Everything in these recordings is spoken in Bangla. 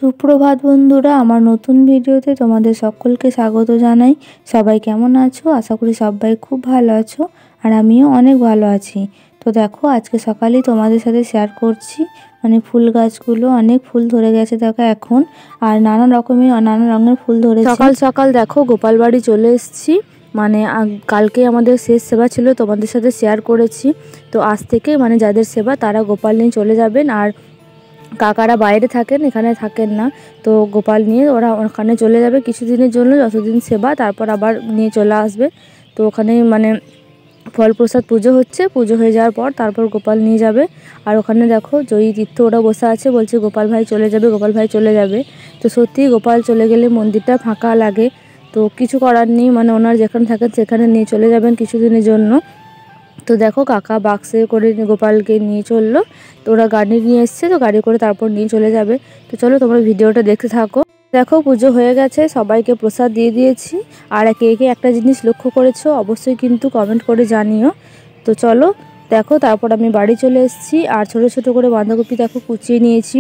সুপ্রভাত বন্ধুরা, আমার নতুন ভিডিওতে তোমাদের সকলকে স্বাগত জানাই। সবাই কেমন আছো? আশা করি সবাই খুব ভালো আছো, আর আমিও অনেক ভালো আছি। তো দেখো, আজকে সকালেই তোমাদের সাথে শেয়ার করছি ফুল গাছগুলো অনেক ফুল ধরে গেছে দেখো এখন, আর নানা রঙের ফুল ধরেছে। সকাল সকাল দেখো গোপাল বাড়ি চলে এসেছি। কালকে আমাদের শেষ সেবা ছিল, তোমাদের সাথে শেয়ার করেছি। তো আজ থেকে যাদের সেবা তারা গোপাল নিয়ে চলে যাবেন, আর কাকারা বাইরে থাকেন, এখানে থাকেন না। তো গোপাল নিয়ে ওরা ওখানে চলে যাবে কিছুদিনের জন্য, যতদিন সেবা, তারপর আবার নিয়ে চলে আসবে। তো ওখানে ফল প্রসাদ পুজো হচ্ছে, পুজো হয়ে যাওয়ার পর তারপর গোপাল নিয়ে যাবে। আর ওখানে দেখো জয়ী তীর্থ ওরা বসে আছে, বলছে গোপাল ভাই চলে যাবে, গোপাল ভাই চলে যাবে। তো সত্যি গোপাল চলে গেলে মন্দিরটা ফাঁকা লাগে। তো কিছু করার নেই, ওনার যেখানে থাকেন সেখানে নিয়ে চলে যাবেন কিছুদিনের জন্য। তো দেখো কাকা বাক্সে করে গোপালকে নিয়ে চললো। তো ওরা গাড়ি নিয়ে এসছে, তো গাড়ি করে তারপর নিয়ে চলে যাবে। তো চলো তোমরা ভিডিওটা দেখতে থাকো। দেখো পুজো হয়ে গেছে, সবাইকে প্রসাদ দিয়ে দিয়েছি। আর একে একে একটা জিনিস লক্ষ্য করেছো অবশ্যই কিন্তু কমেন্ট করে জানিও। তো চলো দেখো, তারপর আমি বাড়ি চলে এসেছি। আর ছোট ছোট করে বাঁধাকপি দেখো কুচিয়ে নিয়েছি।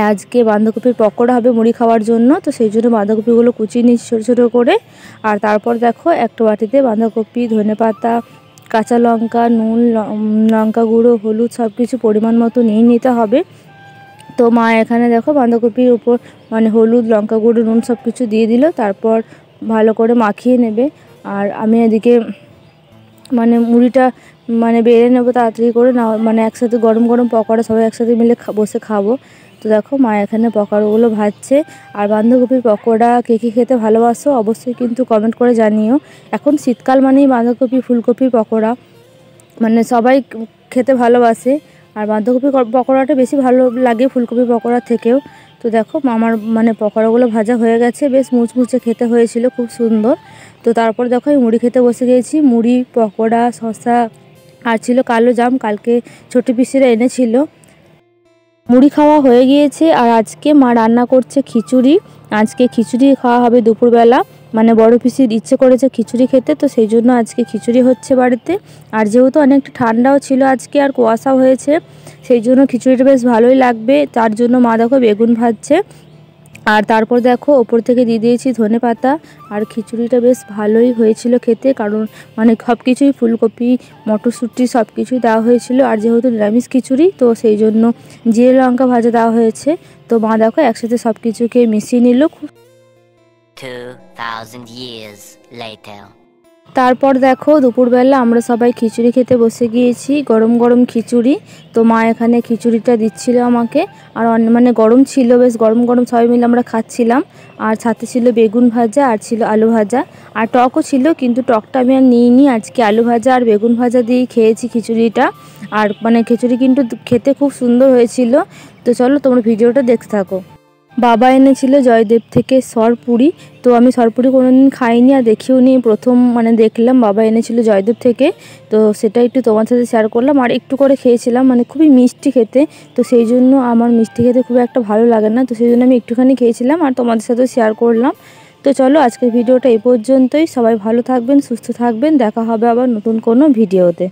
আজকে বাঁধাকপির পকোড়া হবে মুড়ি খাওয়ার জন্য, তো সেই জন্য বাঁধাকপিগুলো কুচিয়ে নিয়েছি ছোটো ছোটো করে। আর তারপর দেখো একটা বাটিতে বাঁধাকপি, ধনেপাতা, কাঁচা লঙ্কা, নুন, লঙ্কা গুঁড়ো, হলুদ সব কিছু পরিমাণ মতো নিয়ে নিতে হবে। তো মা এখানে দেখো বাঁধাকপির উপর হলুদ, লঙ্কা গুঁড়ো, নুন সব কিছু দিয়ে দিল, তারপর ভালো করে মাখিয়ে নেবে। আর আমি এদিকে মুড়িটা বেড়ে নেবো তাড়াতাড়ি করে, না একসাথে গরম গরম পকোড়া সবাই একসাথে মিলে বসে খাবো। তো দেখো মা এখানে পকোড়াগুলো ভাজছে। আর বাঁধাকপির পকোড়া কে কে খেতে ভালোবাসো অবশ্যই কিন্তু কমেন্ট করে জানিও। এখন শীতকাল মানেই বাঁধাকপি ফুলকপির পকোড়া সবাই খেতে ভালোবাসে। আর বাঁধাকপি পকোড়াটা বেশি ভালো লাগে ফুলকপি পকোড়ার থেকেও। তো দেখো আমার পকোড়াগুলো ভাজা হয়ে গেছে, বেশ মুচমুচে খেতে হয়েছিল, খুব সুন্দর। তো তারপর দেখো আমি মুড়ি খেতে বসে গিয়েছি। মুড়ি, পকোড়া, শসা, আর ছিল কালো জাম, কালকে ছোটো পিসিরা এনেছিল। মুড়ি খাওয়া হয়ে গিয়েছে। আর আজকে মা রান্না করছে খিচুড়ি। আজকে খিচুড়ি খাওয়া হবে দুপুরবেলা, বড় পিসির ইচ্ছে করেছে খিচুড়ি খেতে, তো সেই জন্য আজকে খিচুড়ি হচ্ছে বাড়িতে। আর যেহেতু অনেকটা ঠান্ডাও ছিল আজকে, আর কুয়াশাও হয়েছে, সেই জন্য খিচুড়িটা বেশ ভালোই লাগবে। তার জন্য মা দেখো বেগুন ভাজছে। আর তারপর দেখো ওপর থেকে দিয়ে দিয়েছি ধনেপাতা। আর খিচুড়িটা বেশ ভালোই হয়েছিল খেতে, কারণ সব কিছুই ফুলকপি, মটরশুঁটি সব কিছুই দেওয়া হয়েছিল। আর যেহেতু নিরামিষ খিচুড়ি, তো সেই জন্য জিরে লঙ্কা ভাজা দেওয়া হয়েছে। তো মা দেখো একসাথে সব কিছুকে মিশিয়ে নিল। 2000 years later. তারপর দেখো দুপুরবেলা আমরা সবাই খিচুড়ি খেতে বসে গিয়েছি, গরম গরম খিচুড়ি। তো মা এখানে খিচুড়িটা দিচ্ছিল আমাকে। আর গরম ছিল, বেশ গরম গরম সবাই মিলে আমরা খাচ্ছিলাম। আর সাথে ছিল বেগুন ভাজা, আর ছিল আলু ভাজা, আর টকও ছিল, কিন্তু টকটা আমি আর নিইনি। আজকে আলু ভাজা আর বেগুন ভাজা দিয়েই খেয়েছি খিচুড়িটা। আর খিচুড়ি কিন্তু খেতে খুব সুন্দর হয়েছিল। তো চলো তোমরা ভিডিওটা দেখতে থাকো। বাবা এনেছিল জয়দেব থেকে সরপুরি। তো আমি সরপুরি কোনোদিন খাইনি, আর দেখিও নি, প্রথম দেখলাম বাবা এনেছিল জয়দেব থেকে। তো সেটা একটু তোমার সাথে শেয়ার করলাম। আর একটু করে খেয়েছিলাম, খুবই মিষ্টি খেতে। তো সেই জন্য আমার মিষ্টি খেতে খুব একটা ভালো লাগে না, তো সেই জন্য আমি একটুখানি খেয়েছিলাম আর তোমাদের সাথেও শেয়ার করলাম। তো চলো আজকের ভিডিওটা এই পর্যন্তই। সবাই ভালো থাকবেন, সুস্থ থাকবেন, দেখা হবে আবার নতুন কোনো ভিডিওতে।